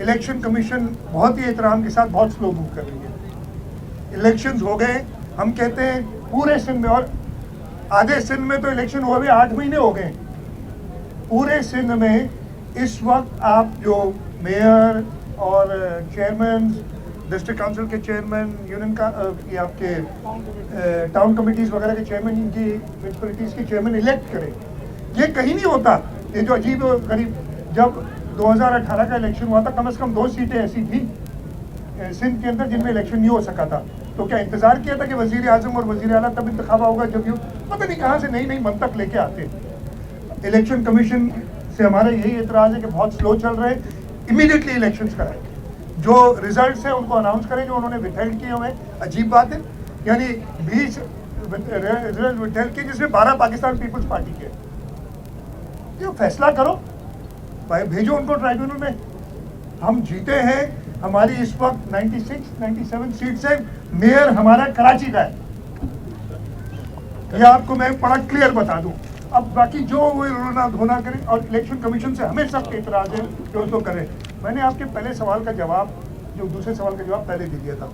Election commission बहुत ही एहतराम के साथ बहुत स्लो मूव कर रही है। इलेक्शंस हो गए, हम कहते हैं पूरे सिंध में, और आधे सिंध में तो इलेक्शन हुए भी 8 महीने हो गए। पूरे सिंध में इस वक्त आप जो मेयर और चेयरमैन, डिस्ट्रिक्ट काउंसिल के चेयरमैन, यूनियन का ये आपके टाउन कमिटीज़ वगैरह के चेयरमैन, इनकी म्यूनसिपलिटीज़ के चेयरमैन इलेक्ट करें, ये कहीं नहीं होता। ये जो अजीब गरीब, जब 2018 का इलेक्शन हुआ था, कम से कम 2 सीटें ऐसी थी सिंध के अंदर जिनमें इलेक्शन नहीं हो सका था। तो क्या इंतजार किया था कि वजीर आजम और वजीर आला तब इंतखाब होगा, जब पता नहीं कहाँ से नई नई मंतक लेके आते। इलेक्शन कमीशन से हमारा यही एतराज़ है कि बहुत स्लो चल रहे हैं। इमीडिएटली इलेक्शंस कराएं, जो रिजल्ट्स हैं उनको अनाउंस करें, जो उन्होंने विथहेल्ड किए हुए। अजीब बात है, यानी 20 रिजल्ट विथहेल्ड किए जिसमें 12 पाकिस्तान पीपल्स पार्टी के। जो फैसला करो भाई, भेजो उनको ट्राइब्यूनल में। हम जीते हैं, हमारी इस वक्त 96-97 सीट्स है, मेयर हमारा कराची का है, ये आपको मैं बड़ा क्लियर बता दूं। अब बाकी जो वो रोना धोना करें, और इलेक्शन कमीशन से हमें सख्त एतराज़ है कि उसको करें। मैंने आपके पहले सवाल का जवाब, जो दूसरे सवाल का जवाब पहले दे दिया था।